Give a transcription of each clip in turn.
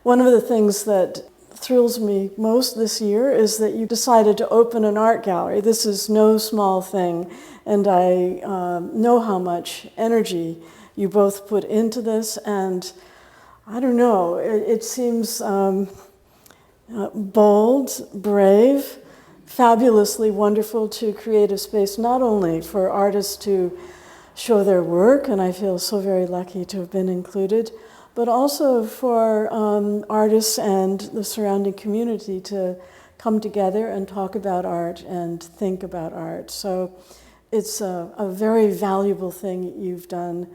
One of the things that thrills me most this year is that you decided to open an art gallery. This is no small thing, and I know how much energy you both put into this, and I don't know, it seems bold, brave, fabulously wonderful to create a space not only for artists to show their work, and I feel so very lucky to have been included, but also for artists and the surrounding community to come together and talk about art and think about art. So it's a very valuable thing you've done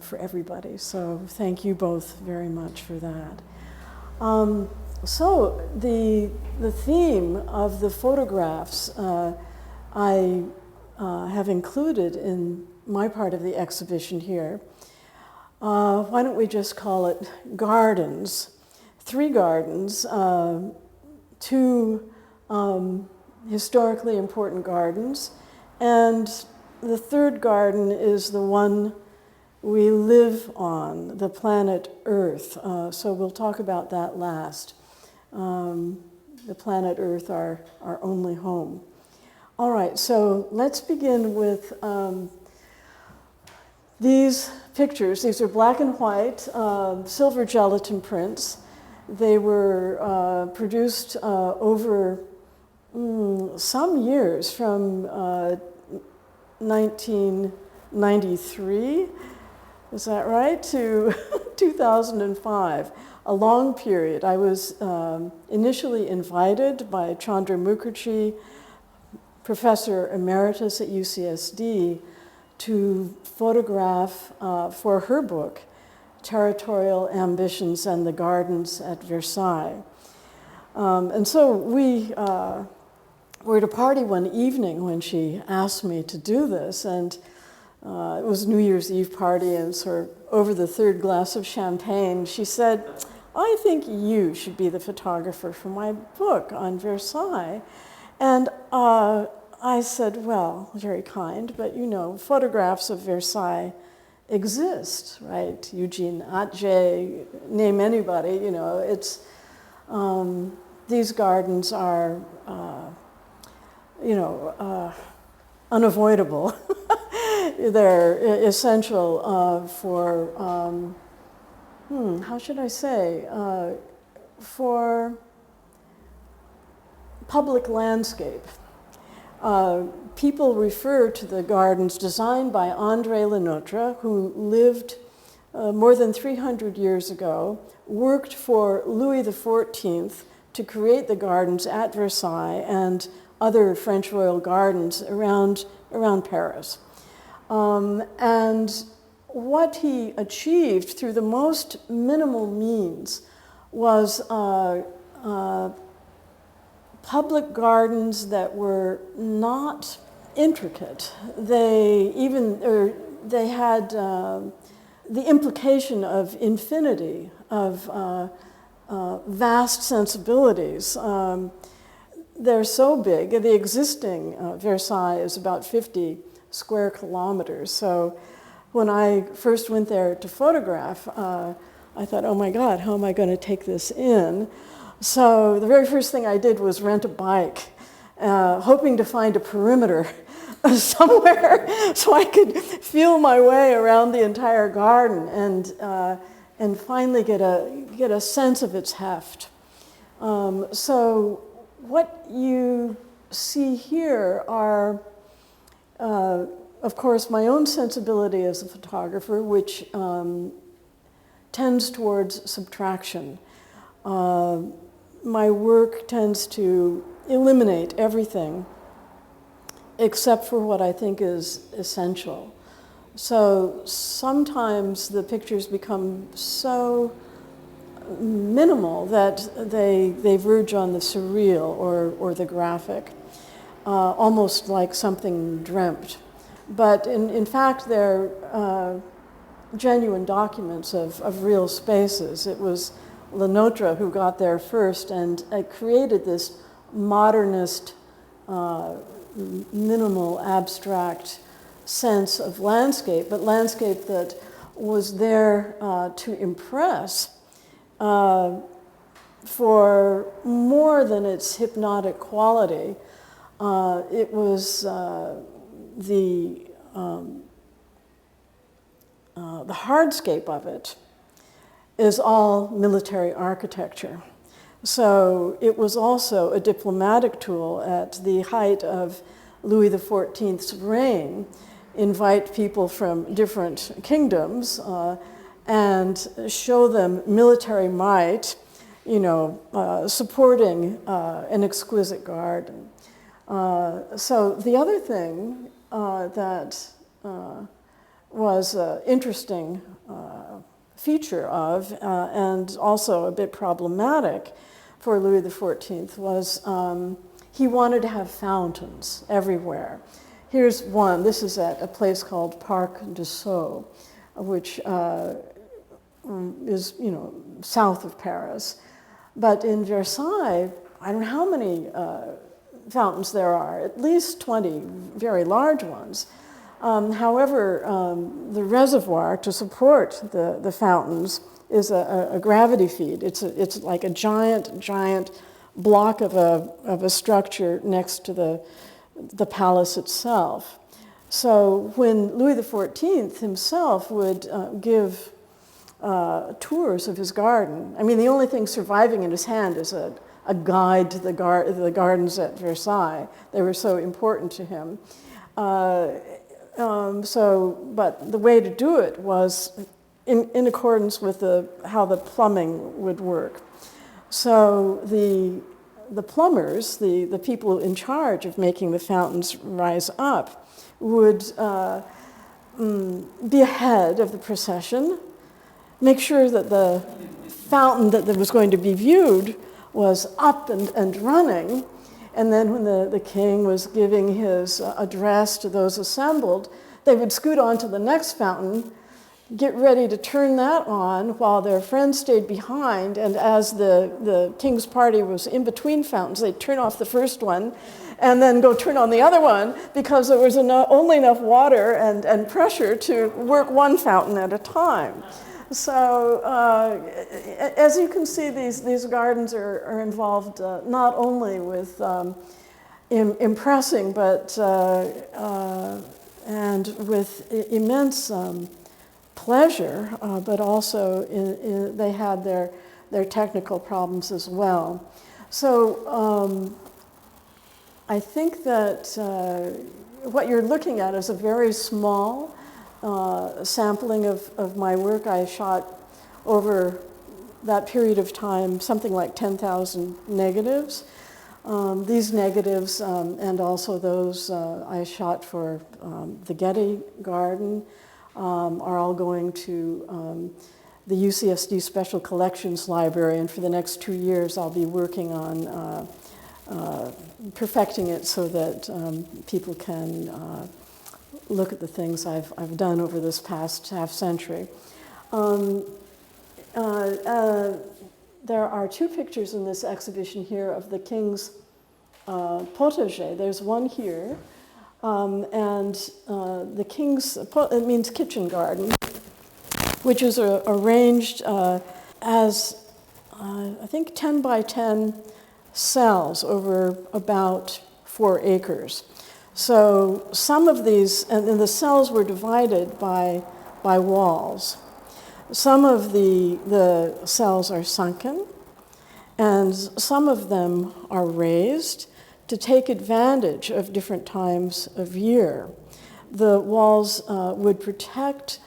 for everybody. So thank you both very much for that. So the theme of the photographs I have included in my part of the exhibition here. Why don't we just call it gardens? 3 gardens, 2 historically important gardens, and the 3rd garden is the one we live on, the planet Earth. So we'll talk about that last. The planet Earth, our only home. All right, so let's begin with these pictures. These are black and white, silver gelatin prints. They were produced over some years, from 1993, is that right, to 2005, a long period. I was initially invited by Chandra Mukherjee, Professor Emeritus at UCSD, to photograph for her book, Territorial Ambitions and the Gardens at Versailles. And so we were at a party one evening when she asked me to do this, and it was a New Year's Eve party, and sort of over the 3rd glass of champagne, she said, "I think you should be the photographer for my book on Versailles." And I said, well, very kind, but you know, photographs of Versailles exist, right? Eugene Atget, name anybody, you know, it's, these gardens are, unavoidable. They're essential for, how should I say, for public landscape. People refer to the gardens designed by André Le Nôtre, who lived more than 300 years ago, worked for Louis XIV to create the gardens at Versailles and other French royal gardens around Paris. And what he achieved through the most minimal means was public gardens that were not intricate. They had the implication of infinity, of vast sensibilities. They're so big. The existing Versailles is about 50 square kilometers. So when I first went there to photograph, I thought, oh my God, how am I going to take this in? So the very first thing I did was rent a bike, hoping to find a perimeter somewhere so I could feel my way around the entire garden and finally get a sense of its heft. So what you see here are, of course, my own sensibility as a photographer, which tends towards subtraction. My work tends to eliminate everything except for what I think is essential. So sometimes the pictures become so minimal that they verge on the surreal or the graphic, almost like something dreamt. But in fact, they're genuine documents of real spaces. It was Le Nôtre who got there first and created this modernist, minimal, abstract sense of landscape, but landscape that was there to impress for more than its hypnotic quality, it was the hardscape of it is all military architecture. So it was also a diplomatic tool at the height of Louis XIV's reign, invite people from different kingdoms and show them military might, supporting an exquisite garden. So the other thing that was an interesting feature of, and also a bit problematic for Louis XIV, was he wanted to have fountains everywhere. Here's one. This is at a place called Parc de Sceaux, which is, south of Paris. But in Versailles, I don't know how many fountains there are, at least 20 very large ones. However, the reservoir to support the fountains is a gravity feed. It's like a giant block of a structure next to the palace itself. So when Louis XIV himself would give tours of his garden, I mean, the only thing surviving in his hand is a guide to the gardens at Versailles. They were so important to him. But the way to do it was in accordance with how the plumbing would work. So the plumbers, the people in charge of making the fountains rise up, would be ahead of the procession, make sure that the fountain that was going to be viewed was up and running. And then when the king was giving his address to those assembled, they would scoot on to the next fountain, get ready to turn that on while their friends stayed behind. And as the king's party was in between fountains, they'd turn off the first one and then go turn on the other one because there was only enough water and pressure to work one fountain at a time. So as you can see, these gardens are involved not only with impressing, but and with immense pleasure, but also they had their technical problems as well. So I think that what you're looking at is a very small sampling of my work. I shot over that period of time something like 10,000 negatives. These negatives and also those I shot for the Getty Garden are all going to the UCSD Special Collections Library, and for the next 2 years I'll be working on perfecting it so that people can look at the things I've done over this past half century. There are 2 pictures in this exhibition here of the king's potager. There's one here, and the king's, it means kitchen garden, which is arranged as, I think, 10 by 10 cells over about 4 acres. So some of these, and the cells were divided by walls. Some of the cells are sunken, and some of them are raised to take advantage of different times of year. The walls would protect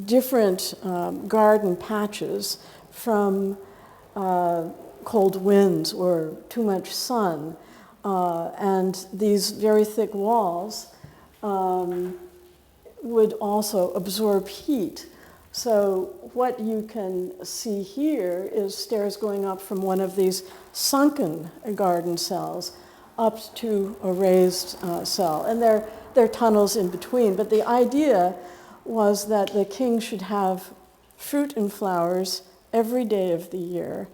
different garden patches from cold winds or too much sun. And these very thick walls would also absorb heat. So what you can see here is stairs going up from one of these sunken garden cells up to a raised cell. And there are tunnels in between, but the idea was that the king should have fruit and flowers every day of the year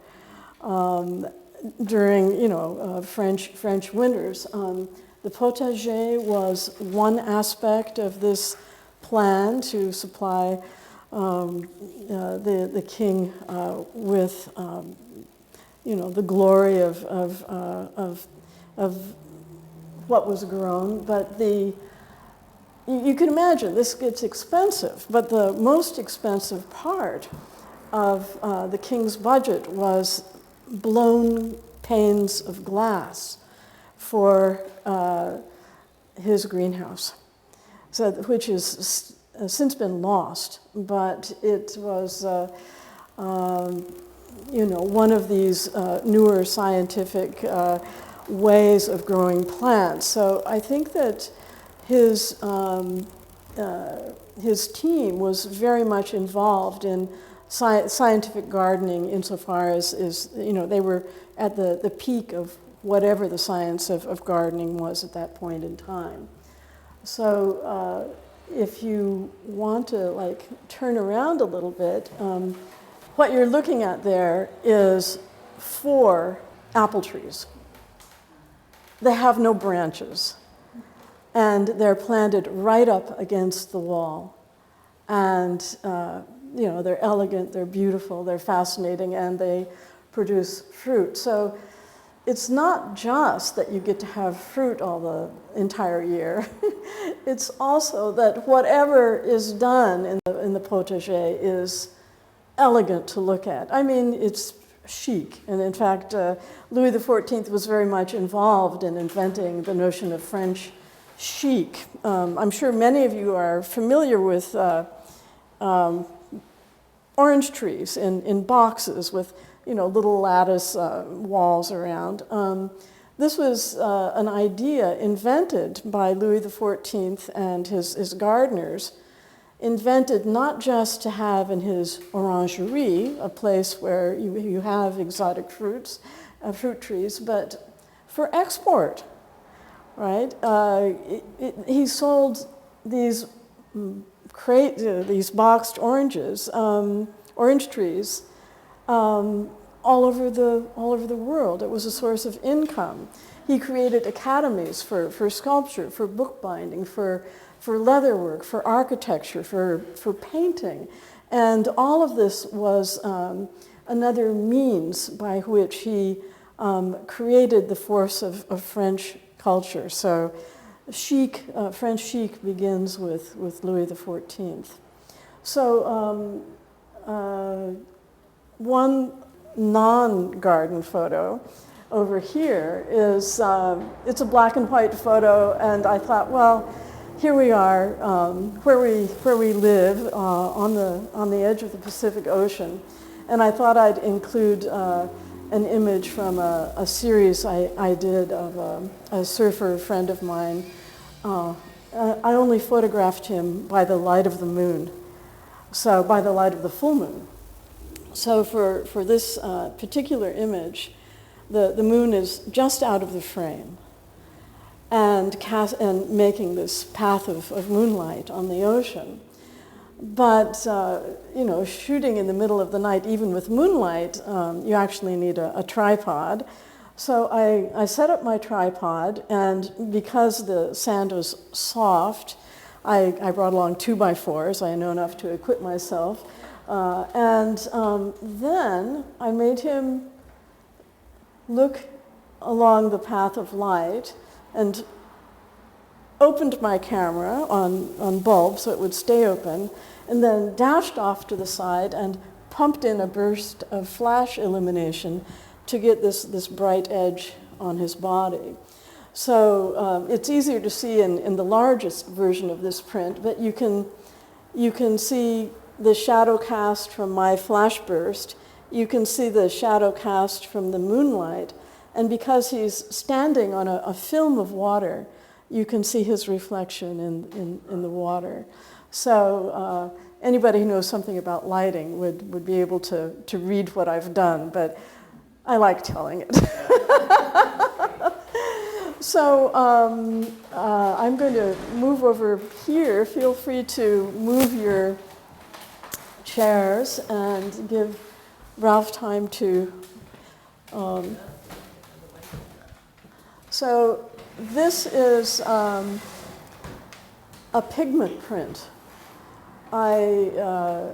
during, French winters. The potager was one aspect of this plan to supply the king with the glory of what was grown. But you can imagine this gets expensive. But the most expensive part of the king's budget was blown panes of glass for his greenhouse, which has since been lost. But it was, one of these newer scientific ways of growing plants. So I think that his team was very much involved in scientific gardening insofar as they were at the peak of whatever the science of gardening was at that point in time. So if you want to turn around a little bit, what you're looking at there is 4 apple trees. They have no branches, and they're planted right up against the wall. And they're elegant, they're beautiful, they're fascinating, and they produce fruit. So it's not just that you get to have fruit all the entire year. It's also that whatever is done in the potager is elegant to look at. I mean, it's chic. And in fact, Louis XIV was very much involved in inventing the notion of French chic. I'm sure many of you are familiar with orange trees in boxes with little lattice walls around. This was an idea invented by Louis XIV and his gardeners, invented not just to have in his orangerie, a place where you have exotic fruit trees, but for export, right? He sold these these boxed oranges, orange trees, all over the world. It was a source of income. He created academies for sculpture, for bookbinding, for leatherwork, for architecture, for painting. And all of this was another means by which he created the force of French culture. So chic, French chic begins with Louis XIV. So one non-garden photo over here is, it's a black and white photo, and I thought, well, here we are, where we live on the edge of the Pacific Ocean, and I thought I'd include an image from a series I did of a surfer friend of mine. I only photographed him by the light of the moon, so by the light of the full moon. So for this particular image, the moon is just out of the frame and making this path of moonlight on the ocean. But shooting in the middle of the night, even with moonlight, you actually need a tripod. So I set up my tripod, and because the sand was soft, I brought along 2x4s. I know enough to equip myself. Then I made him look along the path of light and opened my camera on bulb so it would stay open, and then dashed off to the side and pumped in a burst of flash illumination to get this bright edge on his body. So it's easier to see in the largest version of this print, but you can see the shadow cast from my flash burst. You can see the shadow cast from the moonlight. And because he's standing on a film of water, you can see his reflection in the water. So anybody who knows something about lighting would be able to read what I've done, but I like telling it. So I'm going to move over here. Feel free to move your chairs and give Ralph time to... So this is a pigment print I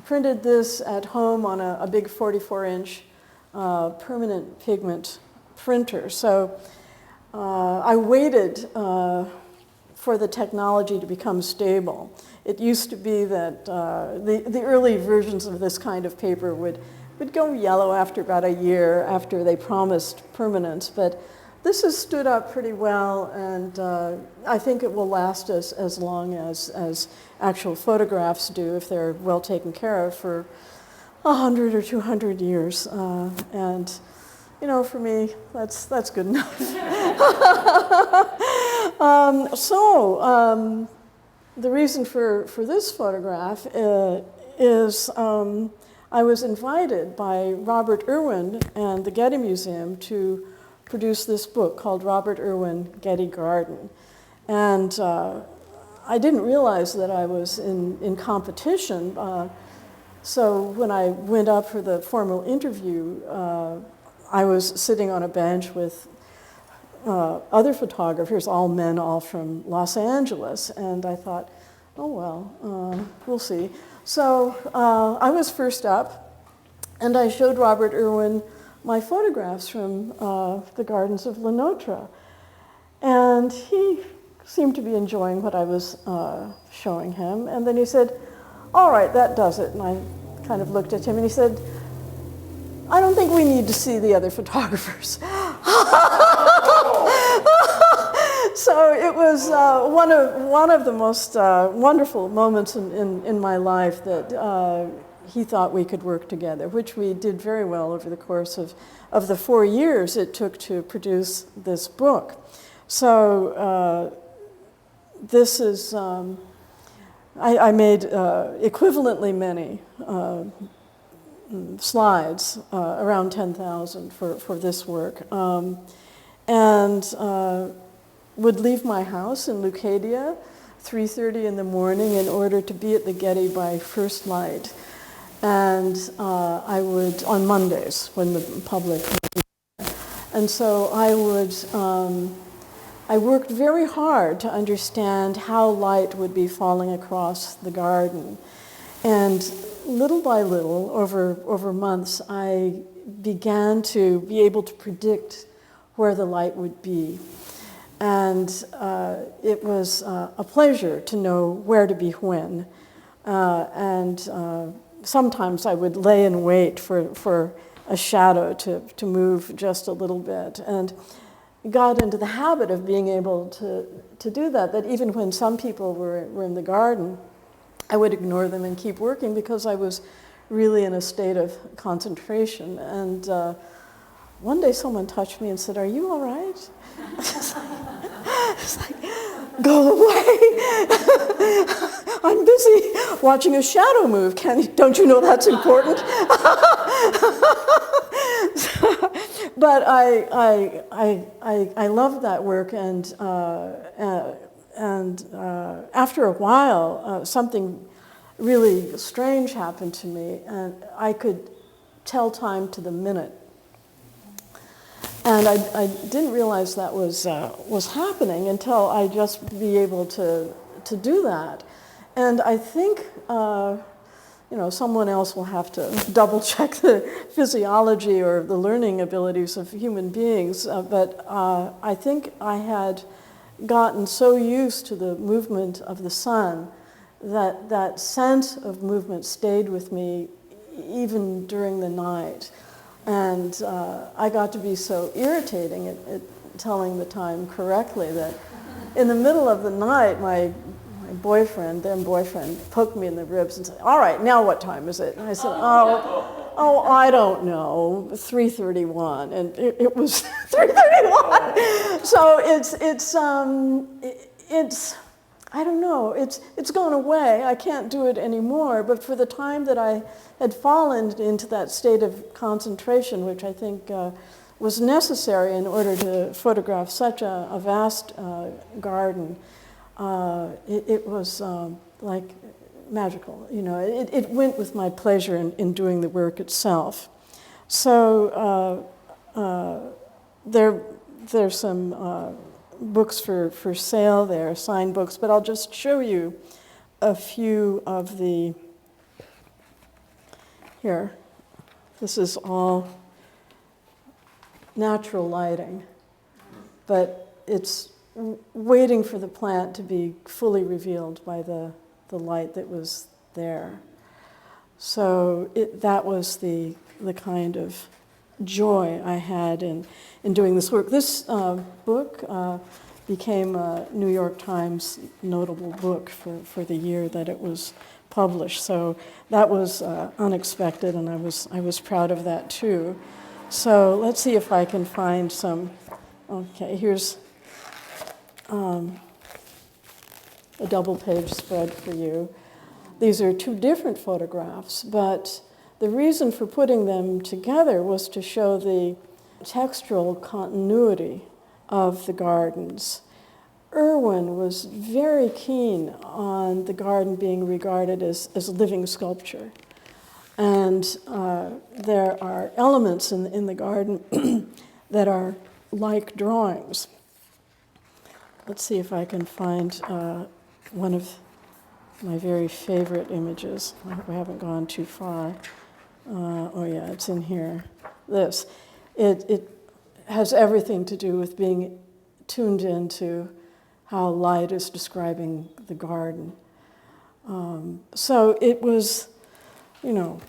printed this at home on a big 44-inch permanent pigment printer. So I waited for the technology to become stable. It used to be that the early versions of this kind of paper would go yellow after about a year after they promised permanence, but this has stood up pretty well, and I think it will last us as long as actual photographs do if they're well taken care of for 100 or 200 years. And you know, for me, that's good enough. The reason for this photograph is I was invited by Robert Irwin and the Getty Museum to produce this book called Robert Irwin, Getty Garden. And I didn't realize that I was in competition. So when I went up for the formal interview, I was sitting on a bench with other photographers, all men, all from Los Angeles, and I thought, oh well, we'll see. So I was first up, and I showed Robert Irwin my photographs from the gardens of Le Notre, and he seemed to be enjoying what I was showing him, and then he said, all right, that does it, and I kind of looked at him, and he said, I don't think we need to see the other photographers. So it was one of the most wonderful moments in my life that he thought we could work together, which we did very well over the course of the 4 years it took to produce this book. So this is, I made equivalently many slides, around 10,000 for this work, and would leave my house in Leucadia 3:30 in the morning in order to be at the Getty by first light. And I would, on Mondays when the public, and so I worked very hard to understand how light would be falling across the garden. And little by little, over months, I began to be able to predict where the light would be. And it was a pleasure to know where to be when. And sometimes I would lay in wait for a shadow to move just a little bit. And got into the habit of being able to do that even when some people were in the garden, I would ignore them and keep working because I was really in a state of concentration. And one day someone touched me and said, are you all right? It's like, go away. I'm busy watching a shadow move. Don't you know that's important? But I loved that work, and after a while, something really strange happened to me, and I could tell time to the minute. And I didn't realize that was happening until I just be able to do that. And I think someone else will have to double check the physiology or the learning abilities of human beings. But I think I had gotten so used to the movement of the sun that sense of movement stayed with me even during the night. And I got to be so irritating at telling the time correctly that in the middle of the night, my then boyfriend, poked me in the ribs and said, all right, now what time is it? And I said, oh, I don't know, 3:31. And it was 3:31. So it's I don't know, it's gone away. I can't do it anymore. But for the time that I had fallen into that state of concentration, which I think was necessary in order to photograph such a vast garden, it was like magical. It went with my pleasure in doing the work itself. So there's some books for sale there, signed books, but I'll just show you a few of the, here, this is all natural lighting, but it's waiting for the plant to be fully revealed by the light that was there. So that was the kind of joy I had in doing this work. This book became a New York Times notable book for the year that it was published. So that was unexpected, and I was proud of that too. So let's see if I can find some. Okay, here's a double-page spread for you. These are two different photographs, but the reason for putting them together was to show the textural continuity of the gardens. Irwin was very keen on the garden being regarded as living sculpture. And there are elements in the garden that are like drawings. Let's see if I can find one of my very favorite images. I hope I haven't gone too far. Oh yeah, it's in here. This. It has everything to do with being tuned into how light is describing the garden. So it was, you know,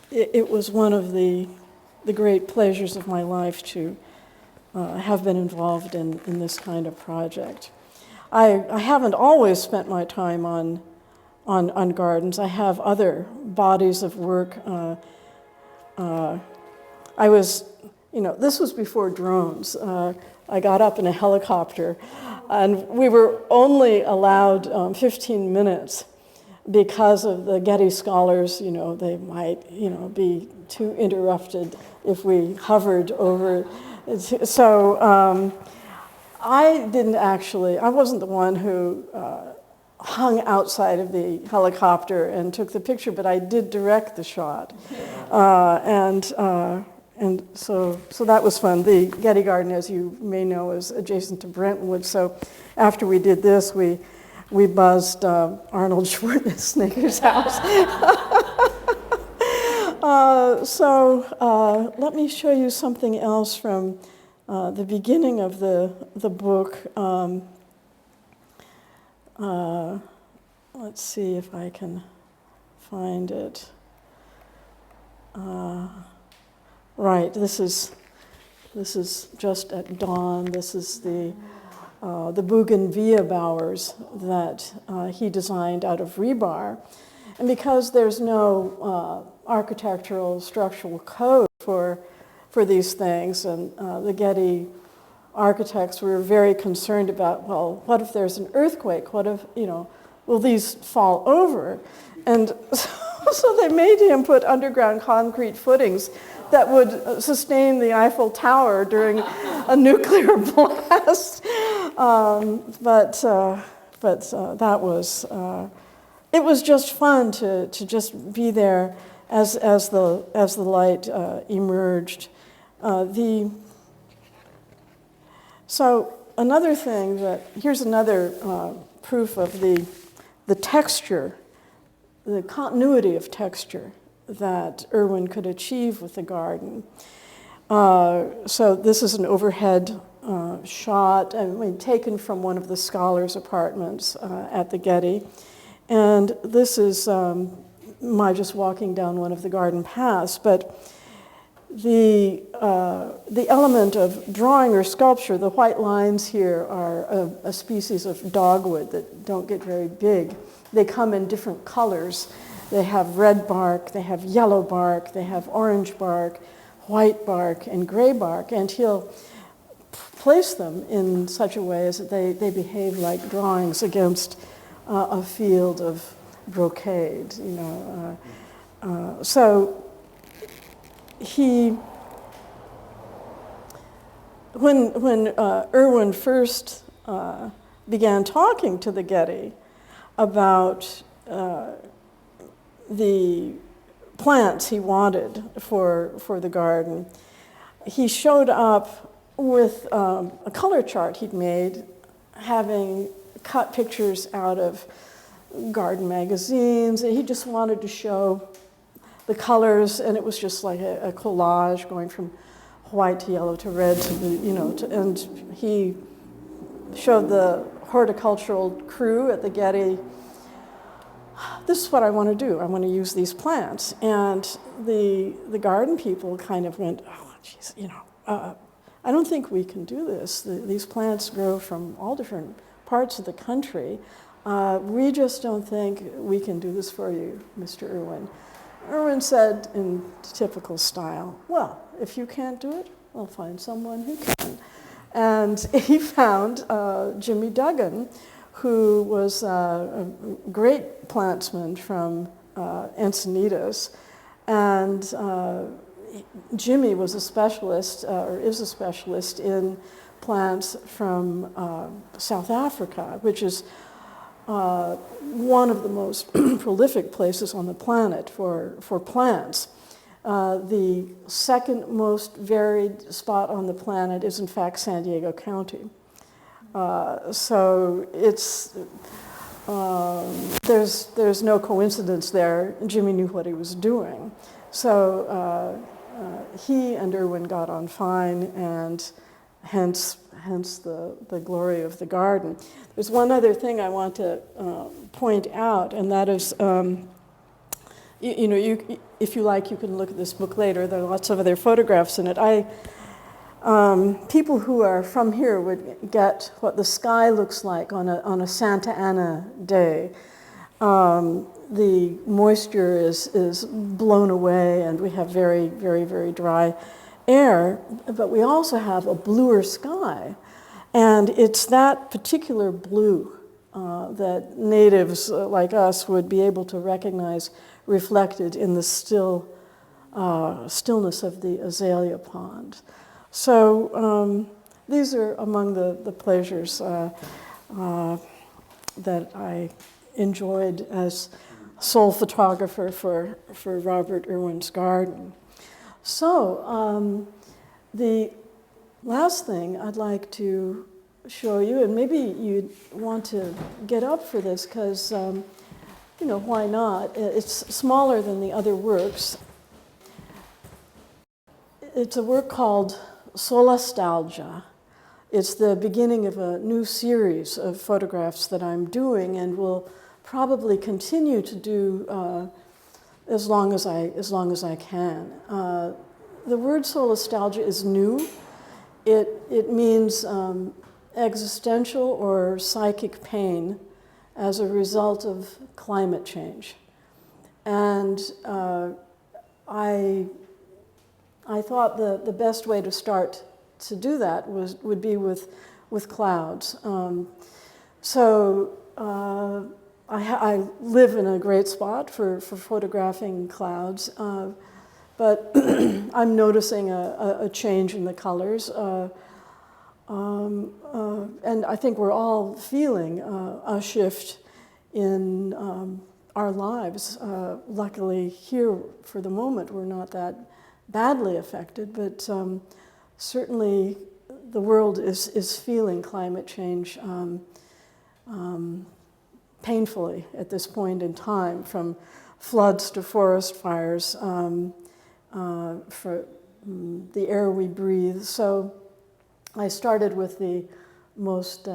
it was one of the great pleasures of my life to have been involved in this kind of project. I haven't always spent my time on gardens. I have other bodies of work. I was, you know, this was before drones. I got up in a helicopter, and we were only allowed 15 minutes because of the Getty scholars. You know, they might, you know, be too interrupted if we hovered over. So I wasn't the one who hung outside of the helicopter and took the picture, but I did direct the shot. And so that was fun. The Getty Garden, as you may know, is adjacent to Brentwood. So after we did this, we buzzed Arnold Schwarzenegger's house. So let me show you something else from the beginning of the book. Let's see if I can find it. Right, this is just at dawn. This is the bougainvillea bowers that he designed out of rebar. And because there's no architectural structural code for these things, and the Getty architects were very concerned about, well, what if there's an earthquake? What if, you know, will these fall over? And so they made him put underground concrete footings that would sustain the Eiffel Tower during a nuclear blast. But that was, it was just fun to just be there as the light emerged. So another thing here's another proof of the texture, the continuity of texture that Irwin could achieve with the garden. So this is an overhead shot, taken from one of the scholars' apartments at the Getty. And this is my just walking down one of the garden paths. But the element of drawing or sculpture, the white lines here are a species of dogwood that don't get very big. They come in different colors. They have red bark, they have yellow bark, they have orange bark, white bark, and gray bark. And he'll place them in such a way as that they behave like drawings against a field of brocade, you know. So when Irwin first began talking to the Getty about the plants he wanted for the garden, he showed up with a color chart he'd made, having cut pictures out of garden magazines. He just wanted to show the colors, and it was just like a collage going from white to yellow to red to the, and he showed the horticultural crew at the Getty, this is what I want to do. I want to use these plants. And the garden people kind of went, oh, geez, I don't think we can do this. These plants grow from all different parts of the country. We just don't think we can do this for you, Mr. Irwin. Irwin said in typical style, well, if you can't do it, I'll find someone who can. And he found Jimmy Duggan, who was a great plantsman from Encinitas. And Jimmy was a specialist, or is a specialist, in plants from South Africa, which is one of the most prolific places on the planet for plants. The second most varied spot on the planet is in fact San Diego County. So it's, there's no coincidence there. Jimmy knew what he was doing. So he and Irwin got on fine, and hence the glory of the garden. There's one other thing I want to point out, and that is, if you like, you can look at this book later. There are lots of other photographs in it. People who are from here would get what the sky looks like on a Santa Ana day. The moisture is blown away, and we have very, very, very dry air, but we also have a bluer sky. And it's that particular blue that natives like us would be able to recognize reflected in the stillness of the azalea pond. So these are among the pleasures that I enjoyed as sole photographer for Robert Irwin's garden. So the last thing I'd like to show you, and maybe you'd want to get up for this because, why not? It's smaller than the other works. It's a work called Solastalgia. It's the beginning of a new series of photographs that I'm doing and will probably continue to do as long as I can. The word solastalgia is new. It means existential or psychic pain as a result of climate change. And I thought the best way to start to do that would be with clouds. I live in a great spot for photographing clouds, but I'm noticing a change in the colors. And I think we're all feeling a shift in our lives. Luckily here, for the moment, we're not that badly affected, but certainly the world is feeling climate change painfully at this point in time, from floods to forest fires, for the air we breathe. So I started with the most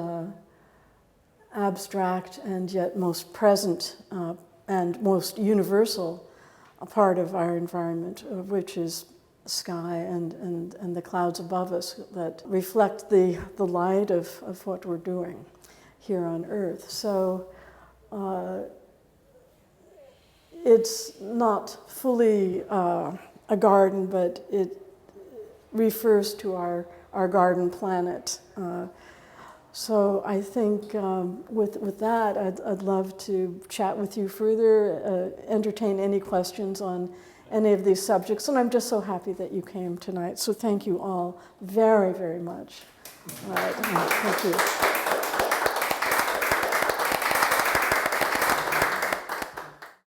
abstract and yet most present and most universal part of our environment, which is sky and the clouds above us that reflect the light of what we're doing here on Earth. So it's not fully a garden, but it refers to our garden planet. So I think with that, I'd love to chat with you further, entertain any questions on any of these subjects, and I'm just so happy that you came tonight. So thank you all very, very much. All right, thank you.